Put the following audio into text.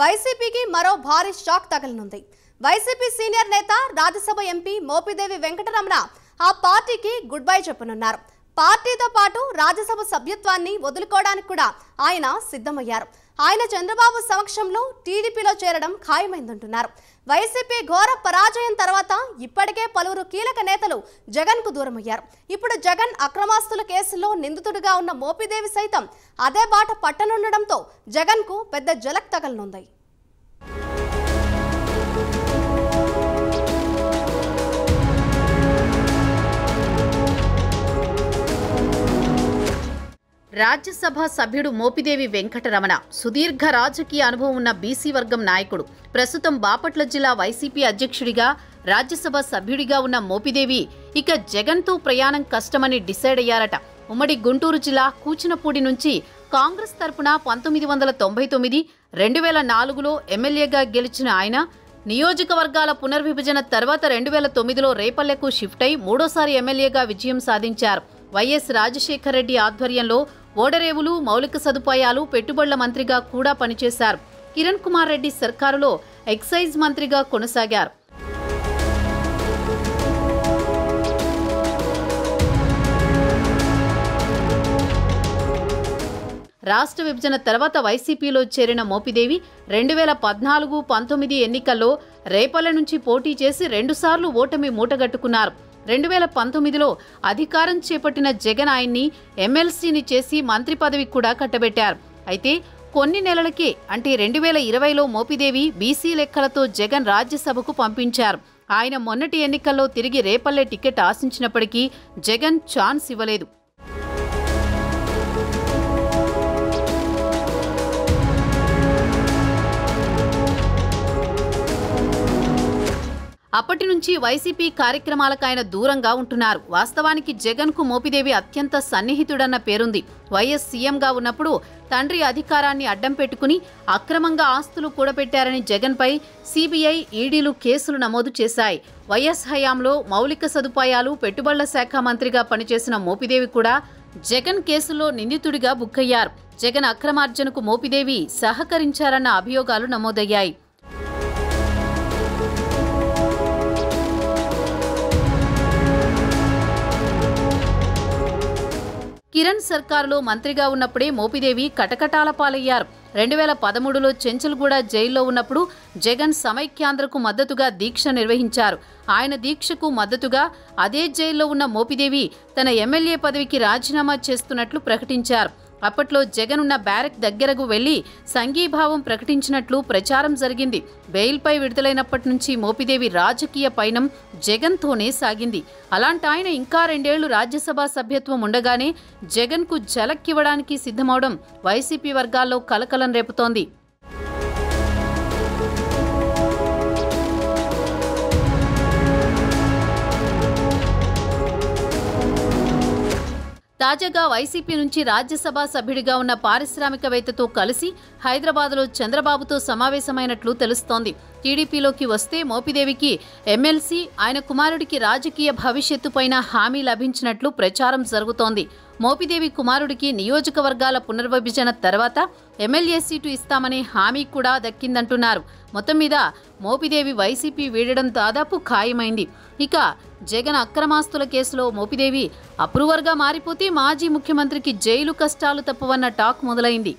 వైసీపీకి మరో భారీ షాక్ తగలనుంది. వైసీపీ సీనియర్ నేత రాజ్యసభ ఎంపీ మోపిదేవి వెంకటరమణ ఆ పార్టీకి గుడ్ బై చెప్పనున్నారు. పార్టీతో పాటు రాజ్యసభ సభ్యత్వాన్ని వదులుకోవడానికి కూడా ఆయన సిద్ధమయ్యారు. ఆయన చంద్రబాబు సమక్షంలో టీడీపీలో చేరడం ఖాయమైందంటున్నారు. వైసీపీ ఘోర పరాజయం తర్వాత ఇప్పటికే పలువురు కీలక నేతలు జగన్ కు దూరమయ్యారు. ఇప్పుడు జగన్ అక్రమాస్తుల కేసులో నిందితుడిగా ఉన్న మోపిదేవి సైతం అదే బాట పట్టనుండడంతో జగన్ కు పెద్ద జలక్ తగలనుంది. రాజ్యసభ సభ్యుడు మోపిదేవి వెంకటరమణ సుదీర్ఘ రాజకీయ అనుభవం ఉన్న బీసీ వర్గం నాయకుడు. ప్రస్తుతం బాపట్ల జిల్లా వైసీపీ అధ్యక్షుడిగా, రాజ్యసభ సభ్యుడిగా ఉన్న మోపిదేవి ఇక జగన్తో ప్రయాణం కష్టమని డిసైడ్ అయ్యారట. ఉమ్మడి గుంటూరు జిల్లా కూచినపూడి నుంచి కాంగ్రెస్ తరపున 1999, 2004లో ఎమ్మెల్యేగా గెలిచిన ఆయన నియోజకవర్గాల పునర్విభజన తర్వాత 2009లో రేపల్లెకు షిఫ్ట్ అయి మూడోసారి ఎమ్మెల్యేగా విజయం సాధించారు. వైఎస్ రాజశేఖర రెడ్డి ఆధ్వర్యంలో ఓడరేవులు, మౌలిక సదుపాయాలు, పెట్టుబడుల మంత్రిగా కూడా పనిచేశారు. కిరణ్ కుమార్ రెడ్డి సర్కారులో ఎక్సైజ్ మంత్రిగా కొనసాగారు. రాష్ట్ర విభజన తర్వాత వైసీపీలో చేరిన మోపిదేవి 2014, 19 ఎన్నికల్లో రేపల్లె నుంచి పోటీ చేసి 2 సార్లు ఓటమి మూటగట్టుకున్నారు. 2019లో అధికారం చేపట్టిన జగన్ ఆయన్ని ఎమ్మెల్సీని చేసి మంత్రి పదవి కూడా కట్టబెట్టారు. అయితే కొన్ని నెలలకే అంటే 2020లో మోపిదేవి బీసీ లెక్కలతో జగన్ రాజ్యసభకు పంపించారు. ఆయన మొన్నటి ఎన్నికల్లో తిరిగి రేపల్లె టికెట్ ఆశించినప్పటికీ జగన్ ఛాన్స్ ఇవ్వలేదు. అప్పటి నుంచి వైసీపీ కార్యక్రమాలకు ఆయన దూరంగా ఉంటున్నారు. వాస్తవానికి జగన్ కు మోపిదేవి అత్యంత సన్నిహితుడన్న పేరుంది. వైఎస్ సీఎంగా ఉన్నప్పుడు తండ్రి అధికారాన్ని అడ్డం పెట్టుకుని అక్రమంగా ఆస్తులు కూడబెట్టారని జగన్పై సీబీఐ, ఈడీలు కేసులు నమోదు చేశాయి. వైఎస్ హయాంలో మౌలిక సదుపాయాలు, పెట్టుబడుల శాఖ మంత్రిగా పనిచేసిన మోపిదేవి కూడా జగన్ కేసులో నిందితుడిగా బుక్కయ్యారు. జగన్ అక్రమార్జనకు మోపిదేవి సహకరించారన్న అభియోగాలు నమోదయ్యాయి. కిరణ్ సర్కారులో మంత్రిగా ఉన్నప్పుడే మోపిదేవి కటకటాల పాలయ్యారు. 2013లో చెంచల్గూడ జైల్లో ఉన్నప్పుడు జగన్ సమైక్యాంధ్రకు మద్దతుగా దీక్ష నిర్వహించారు. ఆయన దీక్షకు మద్దతుగా అదే జైల్లో ఉన్న మోపిదేవి తన ఎమ్మెల్యే పదవికి రాజీనామా చేస్తున్నట్లు ప్రకటించారు. అప్పట్లో జగన్ ఉన్న బ్యారక్ దగ్గరకు వెళ్లి సంఘీభావం ప్రకటించినట్లు ప్రచారం జరిగింది. బెయిల్పై విడుదలైనప్పటి నుంచి మోపిదేవి రాజకీయ పయనం జగన్తోనే సాగింది. అలాంటి ఆయన ఇంకా 2 ఏళ్లు రాజ్యసభ సభ్యత్వం ఉండగానే జగన్కు ఝలక్కివ్వడానికి సిద్ధమవడం వైసీపీ వర్గాల్లో కలకలం రేపుతోంది. తాజాగా వైసీపీ నుంచి రాజ్యసభ సభ్యుడిగా ఉన్న పారిశ్రామికవేత్తతో కలిసి హైదరాబాద్లో చంద్రబాబుతో సమావేశమైనట్లు తెలుస్తోంది. టీడీపీలోకి వస్తే మోపిదేవికి ఎమ్మెల్సీ, ఆయన కుమారుడికి రాజకీయ భవిష్యత్తుపైన హామీ లభించినట్లు ప్రచారం జరుగుతోంది. మోపిదేవి కుమారుడికి నియోజకవర్గాల పునర్విభజన తర్వాత ఎమ్మెల్యే సీటు ఇస్తామనే హామీ కూడా దక్కిందంటున్నారు. మొత్తం మీద మోపిదేవి వైసీపీ వీడడం దాదాపు ఖాయమైంది. ఇక జగన్ అక్రమాస్తుల కేసులో మోపిదేవి అప్రూవర్గా మారిపోతే మాజీ ముఖ్యమంత్రికి జైలు కష్టాలు తప్పవన్న టాక్ మొదలైంది.